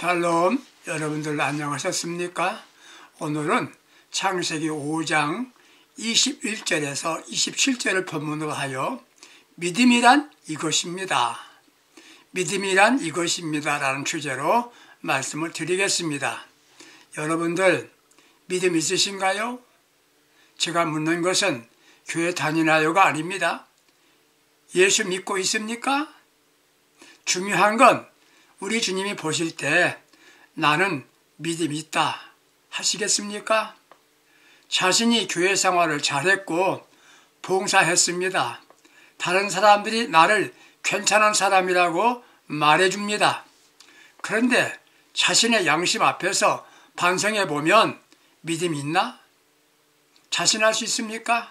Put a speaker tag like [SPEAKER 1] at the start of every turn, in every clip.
[SPEAKER 1] 샬롬, 여러분들 안녕하셨습니까? 오늘은 창세기 5장 21절에서 27절을 본문으로 하여 믿음이란 이것입니다. 믿음이란 이것입니다 라는 주제로 말씀을 드리겠습니다. 여러분들 믿음 있으신가요? 제가 묻는 것은 교회 다니나요가 아닙니다. 예수 믿고 있습니까? 중요한 건 우리 주님이 보실 때 나는 믿음이 있다 하시겠습니까? 자신이 교회 생활을 잘했고 봉사했습니다. 다른 사람들이 나를 괜찮은 사람이라고 말해줍니다. 그런데 자신의 양심 앞에서 반성해 보면 믿음이 있나? 자신할 수 있습니까?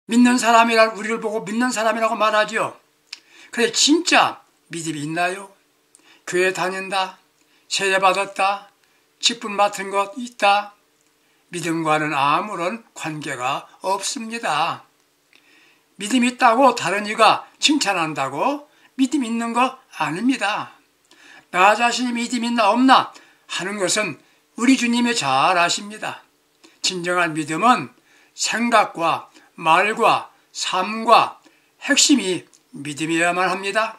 [SPEAKER 1] 믿는 사람이란 우리를 보고 믿는 사람이라고 말하죠. 그래 진짜 믿음이 있나요? 교회 다닌다, 세례받았다, 직분 맡은 것 있다. 믿음과는 아무런 관계가 없습니다. 믿음 있다고 다른 이가 칭찬한다고 믿음 있는 거 아닙니다. 나 자신이 믿음 있나 없나 하는 것은 우리 주님이 잘 아십니다. 진정한 믿음은 생각과 말과 삶과 핵심이 믿음이어야만 합니다.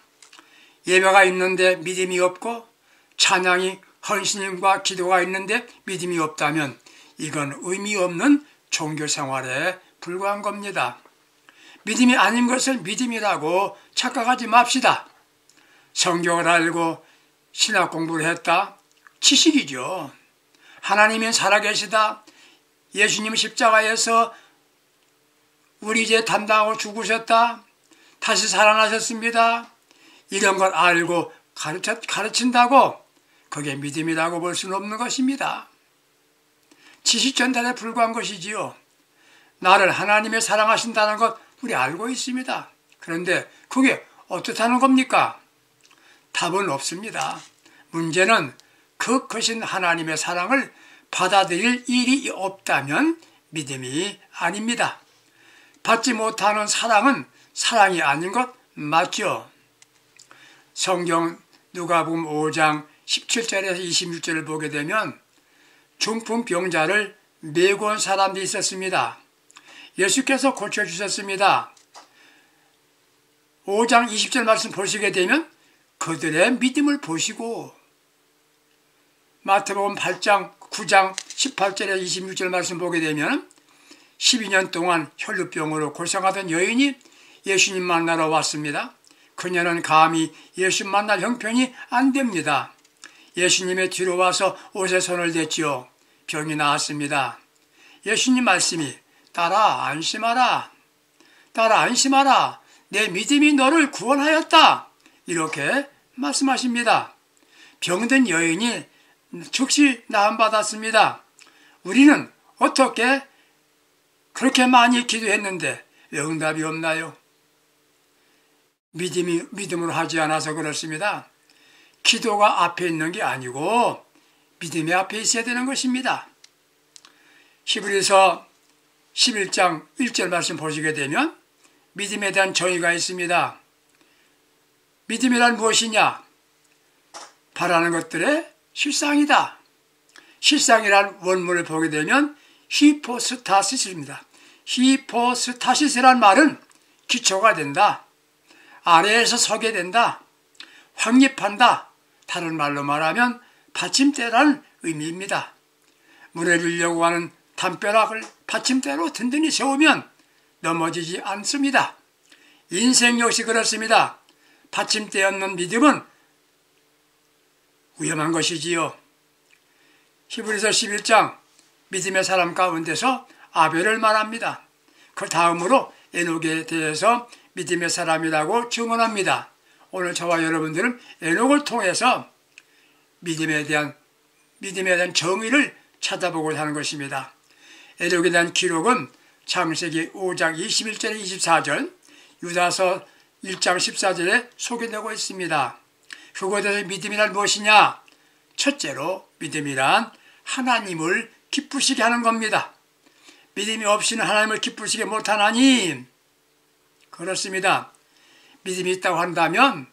[SPEAKER 1] 예배가 있는데 믿음이 없고 찬양이 헌신과 기도가 있는데 믿음이 없다면 이건 의미 없는 종교생활에 불과한 겁니다. 믿음이 아닌 것을 믿음이라고 착각하지 맙시다. 성경을 알고 신학 공부를 했다? 지식이죠. 하나님이 살아계시다. 예수님 십자가에서 우리 죄 담당하고 죽으셨다. 다시 살아나셨습니다. 이런 걸 알고 가르친다고 그게 믿음이라고 볼 수는 없는 것입니다. 지식 전달에 불과한 것이지요. 나를 하나님이 사랑하신다는 것 우리 알고 있습니다. 그런데 그게 어떻다는 겁니까? 답은 없습니다. 문제는 그 크신 하나님의 사랑을 받아들일 일이 없다면 믿음이 아닙니다. 받지 못하는 사랑은 사랑이 아닌 것 맞죠? 성경 누가복음 5장 17절에서 26절을 보게 되면 중풍병자를 메고 온 사람들이 있었습니다. 예수께서 고쳐주셨습니다. 5장 20절 말씀 보시게 되면 그들의 믿음을 보시고 마태복음 8장 9장 18절에서 26절 말씀 보게 되면 12년 동안 혈루병으로 고생하던 여인이 예수님 만나러 왔습니다. 그녀는 감히 예수 만날 형편이 안 됩니다. 예수님의 뒤로 와서 옷에 손을 댔지요. 병이 나았습니다. 예수님 말씀이 딸아 안심하라. 딸아 안심하라. 내 믿음이 너를 구원하였다. 이렇게 말씀하십니다. 병든 여인이 즉시 나음받았습니다. 우리는 어떻게 그렇게 많이 기도했는데 왜 응답이 없나요? 믿음으로 하지 않아서 그렇습니다. 기도가 앞에 있는 게 아니고 믿음이 앞에 있어야 되는 것입니다. 히브리서 11장 1절 말씀 보시게 되면 믿음에 대한 정의가 있습니다. 믿음이란 무엇이냐? 바라는 것들의 실상이다. 실상이란 원문을 보게 되면 히포스타시스입니다. 히포스타시스란 말은 기초가 된다. 아래에서 서게 된다. 확립한다. 다른 말로 말하면 받침대라는 의미입니다. 물에 들려고 하는 담벼락을 받침대로 든든히 세우면 넘어지지 않습니다. 인생 역시 그렇습니다. 받침대 없는 믿음은 위험한 것이지요. 히브리서 11장 믿음의 사람 가운데서 아벨을 말합니다. 그 다음으로 에녹에 대해서 믿음의 사람이라고 증언합니다. 오늘 저와 여러분들은 에녹을 통해서 믿음에 대한 정의를 찾아보고자 하는 것입니다. 에녹에 대한 기록은 창세기 5장 21절 24절, 유다서 1장 14절에 소개되고 있습니다. 그것에 대해서 믿음이란 무엇이냐? 첫째로 믿음이란 하나님을 기쁘시게 하는 겁니다. 믿음이 없이는 하나님을 기쁘시게 못하나니 그렇습니다. 믿음이 있다고 한다면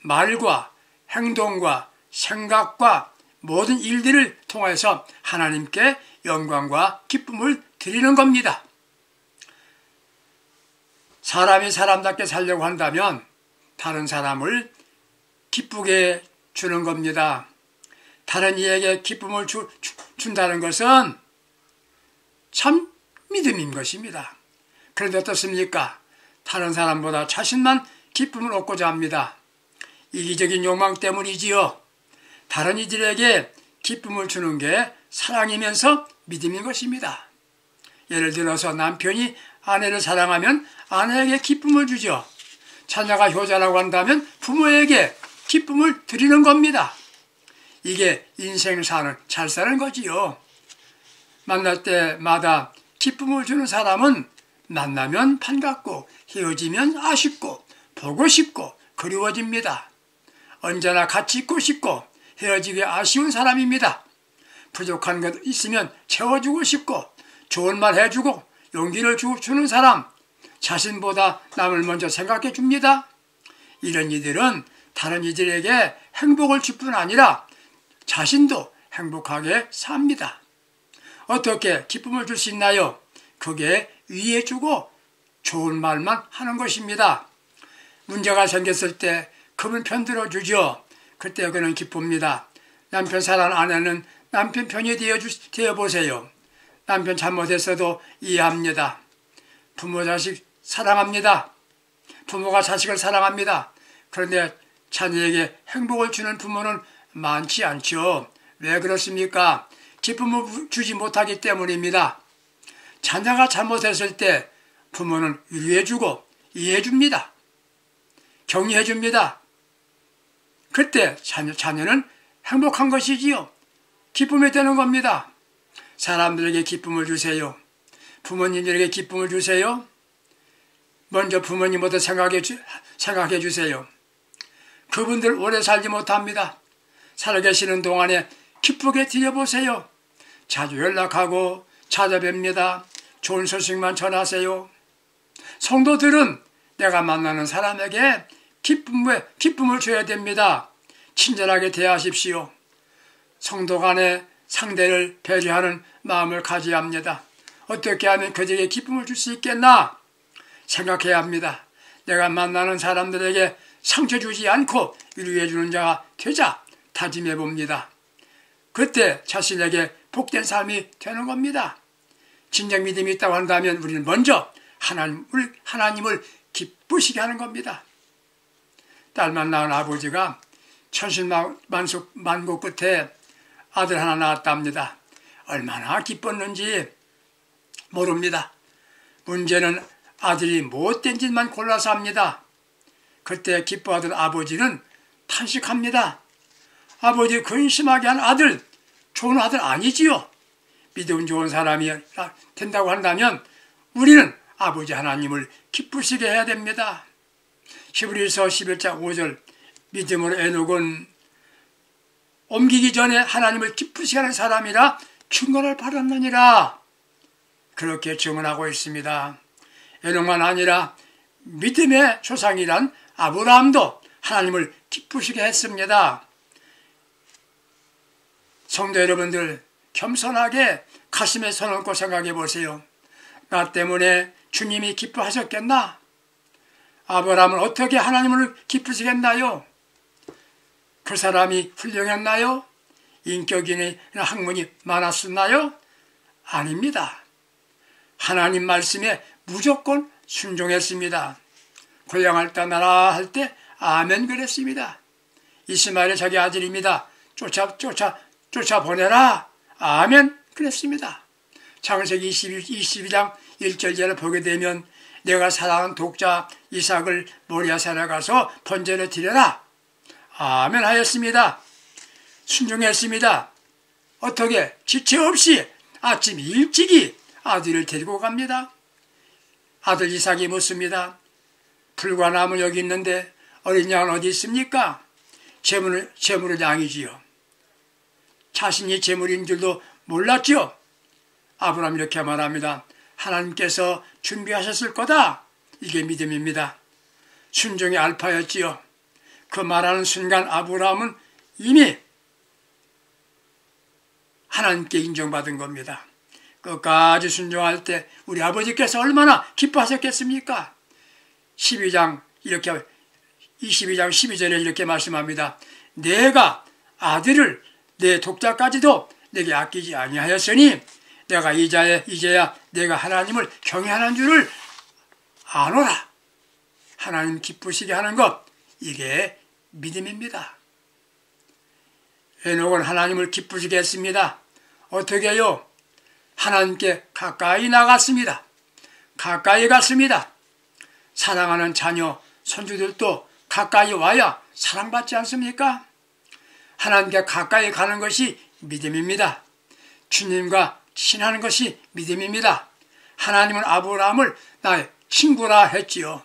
[SPEAKER 1] 말과 행동과 생각과 모든 일들을 통해서 하나님께 영광과 기쁨을 드리는 겁니다. 사람이 사람답게 살려고 한다면 다른 사람을 기쁘게 주는 겁니다. 다른 이에게 기쁨을 준다는 것은 참 믿음인 것입니다. 그런데 어떻습니까? 다른 사람보다 자신만 기쁨을 얻고자 합니다. 이기적인 욕망 때문이지요. 다른 이들에게 기쁨을 주는 게 사랑이면서 믿음인 것입니다. 예를 들어서 남편이 아내를 사랑하면 아내에게 기쁨을 주죠. 자녀가 효자라고 한다면 부모에게 기쁨을 드리는 겁니다. 이게 인생 잘 사는 거지요. 만날 때마다 기쁨을 주는 사람은 만나면 반갑고 헤어지면 아쉽고 보고 싶고 그리워집니다. 언제나 같이 있고 싶고 헤어지기 아쉬운 사람입니다. 부족한 것 있으면 채워주고 싶고 좋은 말 해주고 용기를 주는 사람, 자신보다 남을 먼저 생각해 줍니다. 이런 이들은 다른 이들에게 행복을 줄 뿐 아니라 자신도 행복하게 삽니다. 어떻게 기쁨을 줄 수 있나요? 그게 위해주고 좋은 말만 하는 것입니다. 문제가 생겼을 때 그분 편 들어주죠. 그때 그는 기쁩니다. 남편 사랑하는 아내는 남편 편이 되어보세요. 남편 잘못했어도 이해합니다. 부모 자식 사랑합니다. 부모가 자식을 사랑합니다. 그런데 자녀에게 행복을 주는 부모는 많지 않죠. 왜 그렇습니까? 기쁨을 주지 못하기 때문입니다. 자녀가 잘못했을 때 부모는 위로해주고 이해해줍니다. 격려해줍니다. 그때 자녀는 행복한 것이지요. 기쁨이 되는 겁니다. 사람들에게 기쁨을 주세요. 부모님들에게 기쁨을 주세요. 먼저 부모님부터 생각해 주세요. 그분들 오래 살지 못합니다. 살아계시는 동안에 기쁘게 드려보세요. 자주 연락하고 찾아뵙니다. 좋은 소식만 전하세요. 성도들은 내가 만나는 사람에게 기쁨을 줘야 됩니다. 친절하게 대하십시오. 성도 간에 상대를 배려하는 마음을 가져야 합니다. 어떻게 하면 그들에게 기쁨을 줄 수 있겠나 생각해야 합니다. 내가 만나는 사람들에게 상처 주지 않고 위로해 주는 자가 되자 다짐해 봅니다. 그때 자신에게 복된 삶이 되는 겁니다. 진정 믿음이 있다고 한다면 우리는 먼저 하나님을 기쁘시게 하는 겁니다. 딸만 낳은 아버지가 천신만고 끝에 아들 하나 낳았답니다. 얼마나 기뻤는지 모릅니다. 문제는 아들이 못된 짓만 골라서 합니다. 그때 기뻐하던 아버지는 탄식합니다. 아버지 근심하게 한 아들, 좋은 아들 아니지요. 믿음 좋은 사람이 된다고 한다면 우리는 아버지 하나님을 기쁘시게 해야 됩니다. 히브리서 11장 5절 믿음으로 에녹은 옮기기 전에 하나님을 기쁘시게 하는 사람이라 증거를 받았느니라. 그렇게 증언하고 있습니다. 에녹만 아니라 믿음의 조상이란 아브라함도 하나님을 기쁘시게 했습니다. 성도 여러분들 겸손하게 가슴에 손 얹고 생각해 보세요. 나 때문에 주님이 기뻐하셨겠나? 아브라함은 어떻게 하나님을 기쁘시겠나요? 그 사람이 훌륭했나요? 인격이나 학문이 많았었나요? 아닙니다. 하나님 말씀에 무조건 순종했습니다. 고향을 떠나라 할 때 아멘 그랬습니다. 이스마엘이 자기 아들입니다. 쫓아보내라. 아멘 그랬습니다. 창세기 22장 1절제를 보게 되면 내가 사랑하는 독자 이삭을 모리아산에 가서 번제를 드려라. 아멘 하였습니다. 순종했습니다. 어떻게 지체 없이 아침 일찍이 아들을 데리고 갑니다. 아들 이삭이 묻습니다. 불과 나무 여기 있는데 어린 양은 어디 있습니까? 재물은 양이지요. 자신이 재물인 줄도 몰랐지요. 아브라함 이렇게 말합니다. 하나님께서 준비하셨을 거다. 이게 믿음입니다. 순종의 알파였지요. 그 말하는 순간 아브라함은 이미 하나님께 인정받은 겁니다. 끝까지 순종할 때 우리 아버지께서 얼마나 기뻐하셨겠습니까? 22장 12절에 이렇게 말씀합니다. 내가 아들을 내 독자까지도 내게 아끼지 아니하였으니 내가 이제야 내가 하나님을 경외하는 줄을 아노라. 하나님 기쁘시게 하는 것, 이게 믿음입니다. 에녹은 하나님을 기쁘시게 했습니다. 어떻게 해요? 하나님께 가까이 나갔습니다. 가까이 갔습니다. 사랑하는 자녀, 손주들도 가까이 와야 사랑받지 않습니까? 하나님께 가까이 가는 것이 믿음입니다. 주님과 친하는 것이 믿음입니다. 하나님은 아브라함을 나의 친구라 했지요.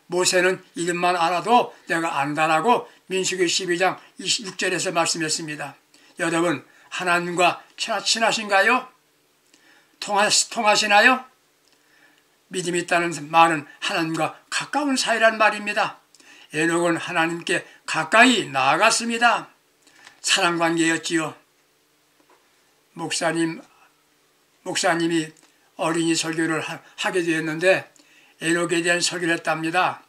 [SPEAKER 1] 모세는 이름만 알아도 내가 안다라고 민수기 12장 26절에서 말씀했습니다. 여러분, 하나님과 친하신가요? 통하시나요? 믿음이 있다는 말은 하나님과 가까운 사이란 말입니다. 에녹은 하나님께 가까이 나아갔습니다. 사랑관계였지요. 목사님이 어린이 설교를 하게 되었는데 에녹에 대한 설교를 했답니다.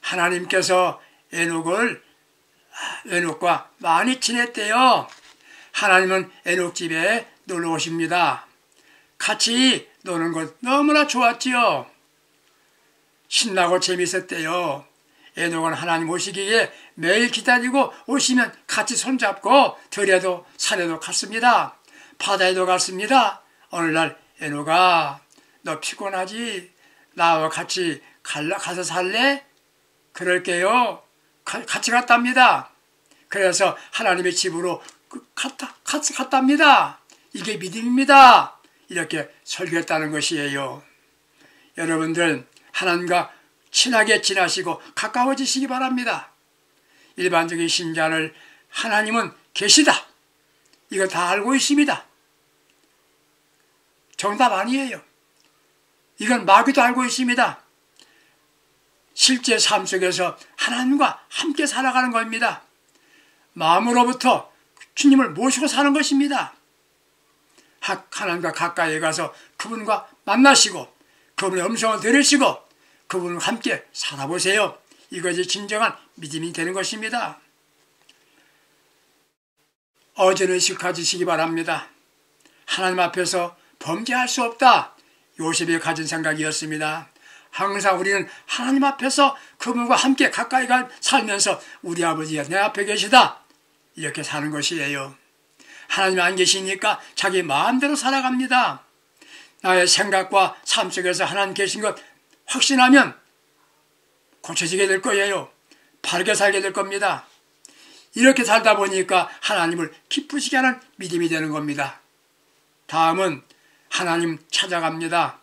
[SPEAKER 1] 하나님께서 에녹과 많이 친했대요. 하나님은 에녹 집에 놀러 오십니다. 같이 노는 것 너무나 좋았지요. 신나고 재밌었대요. 에녹은 하나님 오시기에 매일 기다리고 오시면 같이 손잡고 들에도 산에도 갔습니다. 바다에도 갔습니다. 어느 날 에녹아, 너 피곤하지? 나와 같이 가서 살래? 그럴게요. 같이 갔답니다. 그래서 하나님의 집으로 같이 갔답니다. 이게 믿음입니다. 이렇게 설교했다는 것이에요. 여러분들, 하나님과 친하게 지나시고 가까워지시기 바랍니다. 일반적인 신자를 하나님은 계시다, 이거 다 알고 있습니다. 정답 아니에요. 이건 마귀도 알고 있습니다. 실제 삶 속에서 하나님과 함께 살아가는 겁니다. 마음으로부터 주님을 모시고 사는 것입니다. 하나님과 가까이 가서 그분과 만나시고 그분의 음성을 들으시고 그분과 함께 살아보세요. 이것이 진정한 믿음이 되는 것입니다. 어제의식 가지시기 바랍니다. 하나님 앞에서 범죄할 수 없다. 요셉이 가진 생각이었습니다. 항상 우리는 하나님 앞에서 그분과 함께 가까이 살면서 우리 아버지가 내 앞에 계시다, 이렇게 사는 것이에요. 하나님 안 계시니까 자기 마음대로 살아갑니다. 나의 생각과 삶 속에서 하나님 계신 것 확신하면 고쳐지게 될 거예요. 바르게 살게 될 겁니다. 이렇게 살다 보니까 하나님을 기쁘시게 하는 믿음이 되는 겁니다. 다음은 하나님 찾아갑니다.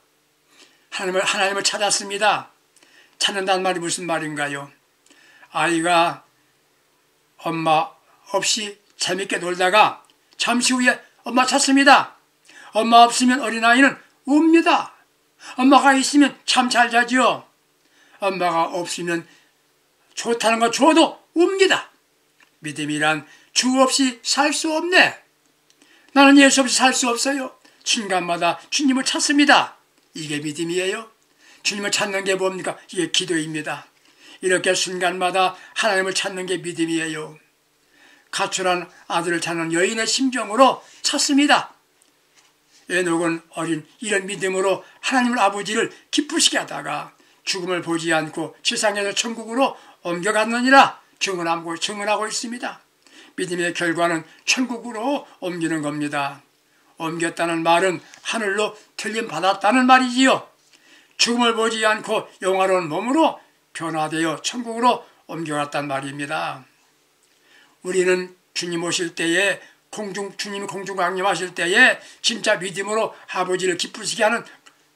[SPEAKER 1] 하나님을 찾았습니다. 찾는다는 말이 무슨 말인가요? 아이가 엄마 없이 재밌게 놀다가 잠시 후에 엄마 찾습니다. 엄마 없으면 어린아이는 웁니다. 엄마가 있으면 참 잘 자지요. 엄마가 없으면 좋다는 거 줘도 웁니다. 믿음이란 주 없이 살 수 없네. 나는 예수 없이 살 수 없어요. 순간마다 주님을 찾습니다. 이게 믿음이에요. 주님을 찾는 게 뭡니까? 이게 기도입니다. 이렇게 순간마다 하나님을 찾는 게 믿음이에요. 가출한 아들을 찾는 여인의 심정으로 찾습니다. 에녹은 이런 믿음으로 하나님을 아버지를 기쁘시게 하다가 죽음을 보지 않고 지상에서 천국으로 옮겨갔느니라 증언하고 있습니다. 믿음의 결과는 천국으로 옮기는 겁니다. 옮겼다는 말은 하늘로 들림받았다는 말이지요. 죽음을 보지 않고 영화로운 몸으로 변화되어 천국으로 옮겨갔단 말입니다. 우리는 주님 오실 때에 주님이 공중 강림하실 때에 진짜 믿음으로 아버지를 기쁘시게 하는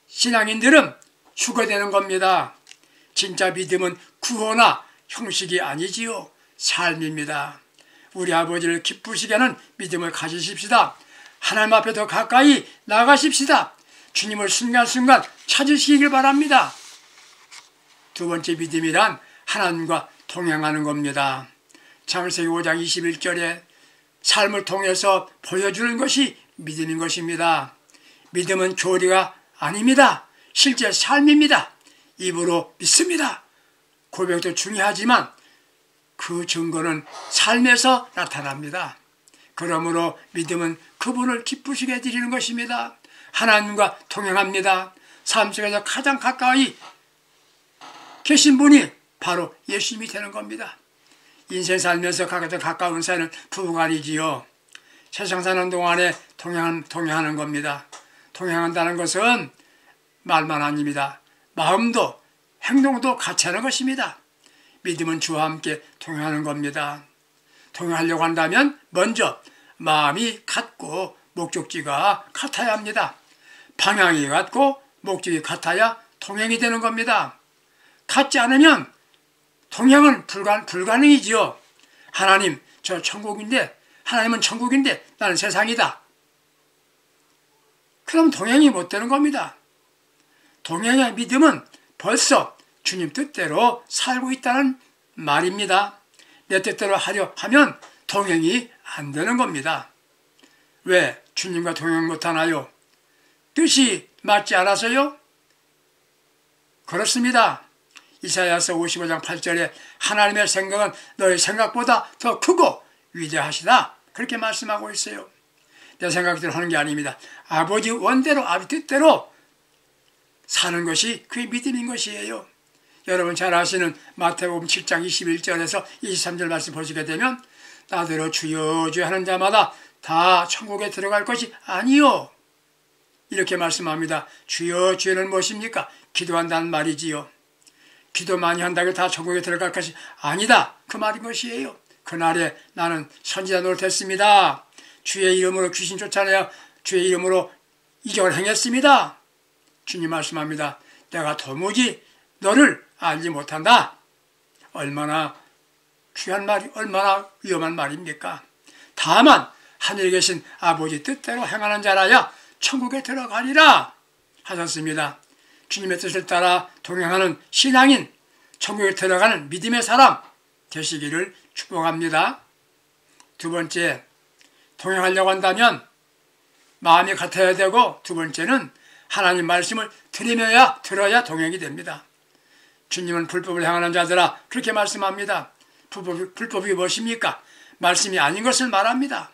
[SPEAKER 1] 신앙인들은 휴거되는 겁니다. 진짜 믿음은 구호나 형식이 아니지요. 삶입니다. 우리 아버지를 기쁘시게 하는 믿음을 가지십시다. 하나님 앞에 더 가까이 나가십시다. 주님을 순간순간 찾으시길 바랍니다. 두 번째 믿음이란 하나님과 동행하는 겁니다. 창세기 5장 21절에 삶을 통해서 보여주는 것이 믿음인 것입니다. 믿음은 교리가 아닙니다. 실제 삶입니다. 입으로 믿습니다. 고백도 중요하지만 그 증거는 삶에서 나타납니다. 그러므로 믿음은 그분을 기쁘시게 드리는 것입니다. 하나님과 동행합니다. 삶 속에서 가장 가까이 계신 분이 바로 예수님이 되는 겁니다. 인생 살면서 가장 가까운 사이는 부부간이지요. 세상 사는 동안에 동행하는 겁니다. 동행한다는 것은 말만 아닙니다. 마음도 행동도 같이 하는 것입니다. 믿음은 주와 함께 동행하는 겁니다. 동행하려고 한다면 먼저 마음이 같고 목적지가 같아야 합니다. 방향이 같고 목적이 같아야 동행이 되는 겁니다. 같지 않으면 동행은 불가능이지요. 하나님, 저 천국인데, 하나님은 천국인데 나는 세상이다. 그럼 동행이 못 되는 겁니다. 동행의 믿음은 벌써 주님 뜻대로 살고 있다는 말입니다. 내 뜻대로 하려 하면 동행이 안 되는 겁니다. 왜 주님과 동행 못하나요? 뜻이 맞지 않아서요? 그렇습니다. 이사야서 55장 8절에 하나님의 생각은 너의 생각보다 더 크고 위대하시다. 그렇게 말씀하고 있어요. 내 생각대로 하는 게 아닙니다. 아버지 원대로, 아버지 뜻대로 사는 것이 그의 믿음인 것이에요. 여러분 잘 아시는 마태복음 7장 21절에서 23절 말씀 보시게 되면 나더러 주여 주여 하는 자마다 다 천국에 들어갈 것이 아니요. 이렇게 말씀합니다. 주여 주여는 무엇입니까? 기도한다는 말이지요. 기도 많이 한다고 다 천국에 들어갈 것이 아니다. 그 말인 것이에요. 그날에 나는 선지자 노릇했습니다. 주의 이름으로 귀신 쫓아내어 주의 이름으로 이적을 행했습니다. 주님 말씀합니다. 내가 도무지 너를 알지 못한다. 얼마나 귀한 말이, 얼마나 위험한 말입니까? 다만 하늘에 계신 아버지 뜻대로 행하는 자라야 천국에 들어가리라 하셨습니다. 주님의 뜻을 따라 동행하는 신앙인, 천국에 들어가는 믿음의 사람 되시기를 축복합니다. 두 번째, 동행하려고 한다면 마음이 같아야 되고, 두 번째는 하나님 말씀을 들어야 동행이 됩니다. 주님은 불법을 행하는 자들아 그렇게 말씀합니다. 불법이 무엇입니까? 말씀이 아닌 것을 말합니다.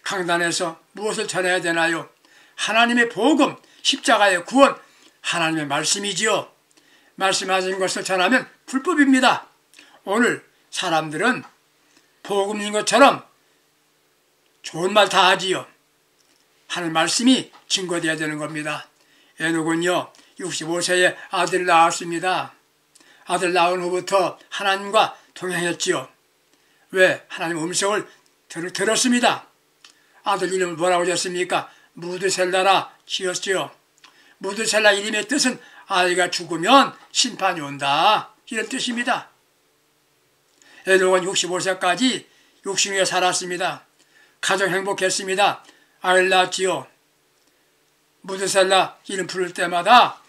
[SPEAKER 1] 강단에서 무엇을 전해야 되나요? 하나님의 복음, 십자가의 구원, 하나님의 말씀이지요. 말씀하신 것을 전하면 불법입니다. 오늘 사람들은 복음인 것처럼 좋은 말 다 하지요. 하는 말씀이 증거되어야 되는 겁니다. 에녹은요 65세에 아들을 낳았습니다. 아들 낳은 후부터 하나님과 동행했지요. 왜? 하나님 음성을 들었습니다. 아들 이름을 뭐라고 지었습니까? 무드셀라라 지었지요. 무드셀라 이름의 뜻은 아이가 죽으면 심판이 온다, 이런 뜻입니다. 에녹은 65세까지 육신에 살았습니다. 가정 행복했습니다. 아이를 낳았지요. 무드셀라 이름 부를 때마다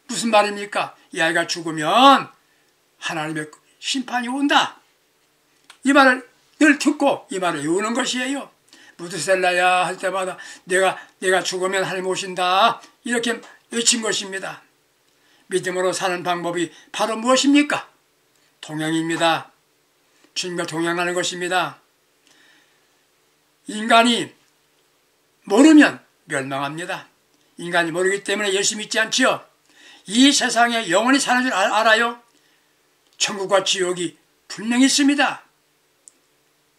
[SPEAKER 1] 무슨 말입니까? 이 아이가 죽으면 하나님의 심판이 온다. 이 말을 늘 듣고 이 말을 외우는 것이에요. 무드셀라야 할 때마다 내가 죽으면 하나님 오신다, 이렇게 외친 것입니다. 믿음으로 사는 방법이 바로 무엇입니까? 동행입니다. 주님과 동행하는 것입니다. 인간이 모르면 멸망합니다. 인간이 모르기 때문에 예수 믿지 않지요. 이 세상에 영원히 사는 줄 알아요? 천국과 지옥이 분명히 있습니다.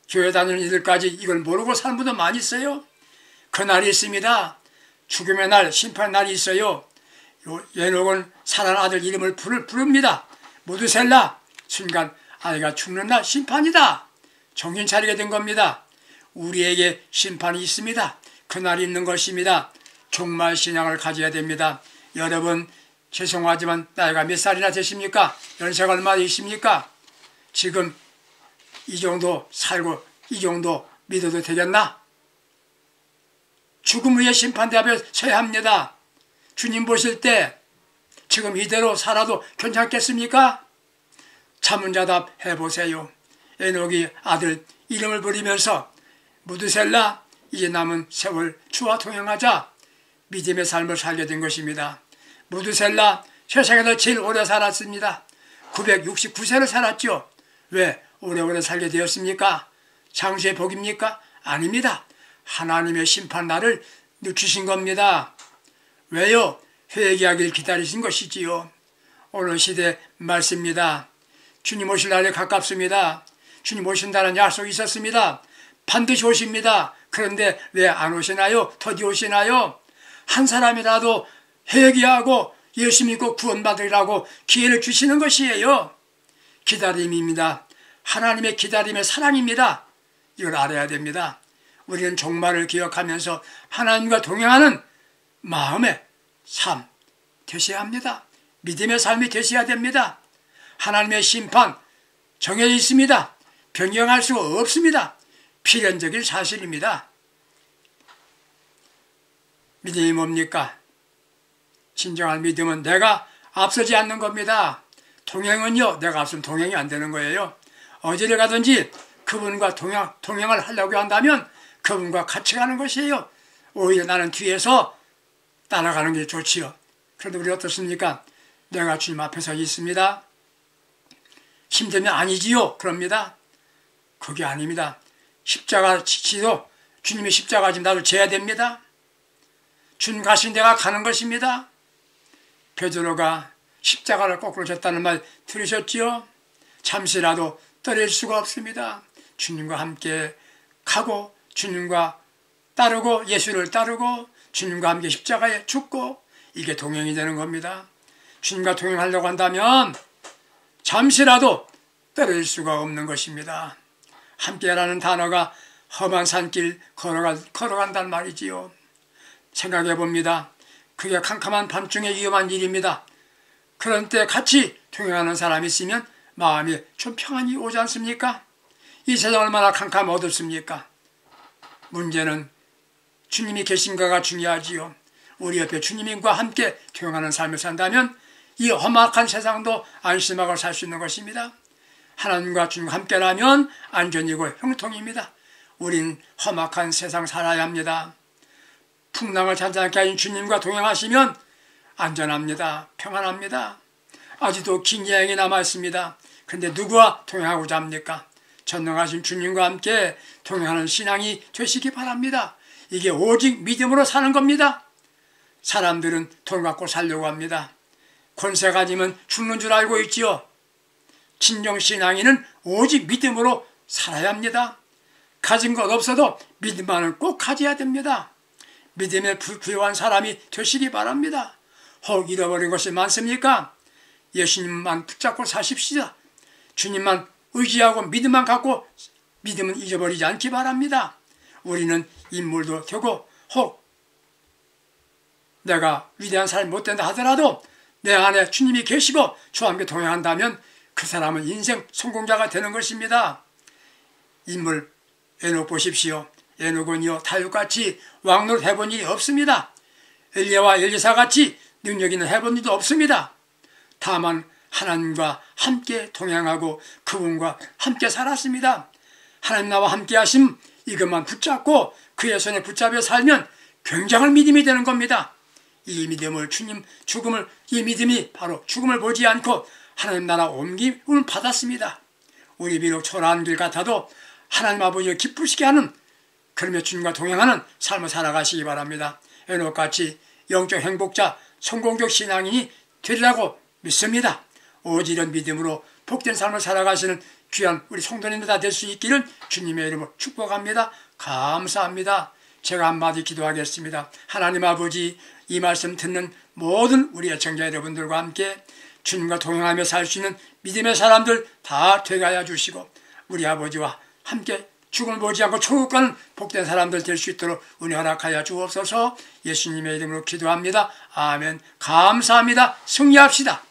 [SPEAKER 1] 교회 다니는 이들까지 이걸 모르고 사는 분도 많이 있어요. 그날이 있습니다. 죽음의 날, 심판의 날이 있어요. 에녹은 살아난 아들 이름을 부릅니다. 무드셀라. 순간 아이가 죽는 날 심판이다. 정신 차리게 된 겁니다. 우리에게 심판이 있습니다. 그날이 있는 것입니다. 종말 신앙을 가져야 됩니다. 여러분, 죄송하지만 나이가 몇 살이나 되십니까? 연세가 얼마나 되십니까? 지금 이 정도 살고 이 정도 믿어도 되겠나? 죽음 후에 심판대 앞에 서야 합니다. 주님 보실 때 지금 이대로 살아도 괜찮겠습니까? 자문자답 해보세요. 에녹이 아들 이름을 부리면서 무드셀라 이제 남은 세월 주와 동행하자 믿음의 삶을 살게 된 것입니다. 무드셀라 세상에서 제일 오래 살았습니다. 969세를 살았죠. 왜 오래오래 살게 되었습니까? 장수의 복입니까? 아닙니다. 하나님의 심판날을 늦추신 겁니다. 왜요? 회개하길 기다리신 것이지요. 오늘 시대 말씀입니다. 주님 오실 날이 가깝습니다. 주님 오신다는 약속이 있었습니다. 반드시 오십니다. 그런데 왜 안 오시나요? 더디 오시나요? 한 사람이라도 회개하고 예수 믿고 구원받으라고 기회를 주시는 것이에요. 기다림입니다. 하나님의 기다림의 사랑입니다. 이걸 알아야 됩니다. 우리는 종말을 기억하면서 하나님과 동행하는 마음의 삶 되셔야 합니다. 믿음의 삶이 되셔야 됩니다. 하나님의 심판 정해져 있습니다. 변경할 수가 없습니다. 필연적인 사실입니다. 믿음이 뭡니까? 진정한 믿음은 내가 앞서지 않는 겁니다. 동행은요, 내가 앞서면 동행이 안 되는 거예요. 어디를 가든지 그분과 동행을 하려고 한다면 그분과 같이 가는 것이에요. 오히려 나는 뒤에서 따라가는 게 좋지요. 그런데 우리 어떻습니까? 내가 주님 앞에 서 있습니다. 힘들면 아니지요. 그럽니다. 그게 아닙니다. 십자가 지도 주님의 십자가 지금 나를 져야 됩니다. 주님 가신 데가 가는 것입니다. 베드로가 십자가를 거꾸로 졌다는 말 들으셨지요? 잠시라도 떨어질 수가 없습니다. 주님과 함께 가고 주님과 따르고 예수를 따르고 주님과 함께 십자가에 죽고 이게 동행이 되는 겁니다. 주님과 동행하려고 한다면 잠시라도 떨어질 수가 없는 것입니다. 함께라는 단어가 험한 산길 걸어간단 말이지요. 생각해 봅니다. 그게 캄캄한 밤중에 위험한 일입니다. 그런 때 같이 동행하는 사람이 있으면 마음이 좀 평안이 오지 않습니까? 이 세상 얼마나 캄캄 어둡습니까? 문제는 주님이 계신가가 중요하지요. 우리 옆에 주님과 함께 동행하는 삶을 산다면 이 험악한 세상도 안심하고 살 수 있는 것입니다. 하나님과 주님과 함께라면 안전이고 형통입니다. 우린 험악한 세상 살아야 합니다. 풍랑을 잔잔하게 하신 주님과 동행하시면 안전합니다. 평안합니다. 아직도 긴 여행이 남아있습니다. 그런데 누구와 동행하고자 합니까? 전능하신 주님과 함께 동행하는 신앙이 되시기 바랍니다. 이게 오직 믿음으로 사는 겁니다. 사람들은 돈 갖고 살려고 합니다. 권세 가지면 죽는 줄 알고 있지요. 진정신앙인은 오직 믿음으로 살아야 합니다. 가진 것 없어도 믿음만은 꼭 가져야 됩니다. 믿음에 부유한 사람이 되시기 바랍니다. 혹 잃어버린 것이 많습니까? 예수님만 붙잡고 사십시오. 주님만 의지하고 믿음만 갖고 믿음은 잊어버리지 않기 바랍니다. 우리는 인물도 되고 혹 내가 위대한 사람이 못 된다 하더라도 내 안에 주님이 계시고 저와 함께 동행한다면 그 사람은 인생 성공자가 되는 것입니다. 인물 에녹 보십시오. 에녹은요 다윗같이 왕노릇 해본 일이 없습니다. 엘리야와 엘리사같이 능력 있는 해본 일도 없습니다. 다만 하나님과 함께 동행하고 그분과 함께 살았습니다. 하나님 나와 함께 하심 이것만 붙잡고 그의 손에 붙잡혀 살면 굉장한 믿음이 되는 겁니다. 이 믿음을 이 믿음이 바로 죽음을 보지 않고 하나님 나라 옮김을 받았습니다. 우리 비록 초라한 길 같아도 하나님 아버지를 기쁘시게 하는 그러며 주님과 동행하는 삶을 살아가시기 바랍니다. 에녹같이 영적 행복자, 성공적 신앙인이 되리라고 믿습니다. 오직 이런 믿음으로 복된 삶을 살아가시는 귀한 우리 성도님들 다 될 수 있기를 주님의 이름으로 축복합니다. 감사합니다. 제가 한마디 기도하겠습니다. 하나님 아버지, 이 말씀 듣는 모든 우리 애청자 여러분들과 함께 주님과 동행하며 살 수 있는 믿음의 사람들 다 되게 하여 주시고 우리 아버지와 함께 죽음을 보지 않고 천국 가는 복된 사람들 될 수 있도록 은혜 허락하여 주옵소서. 예수님의 이름으로 기도합니다. 아멘. 감사합니다. 승리합시다.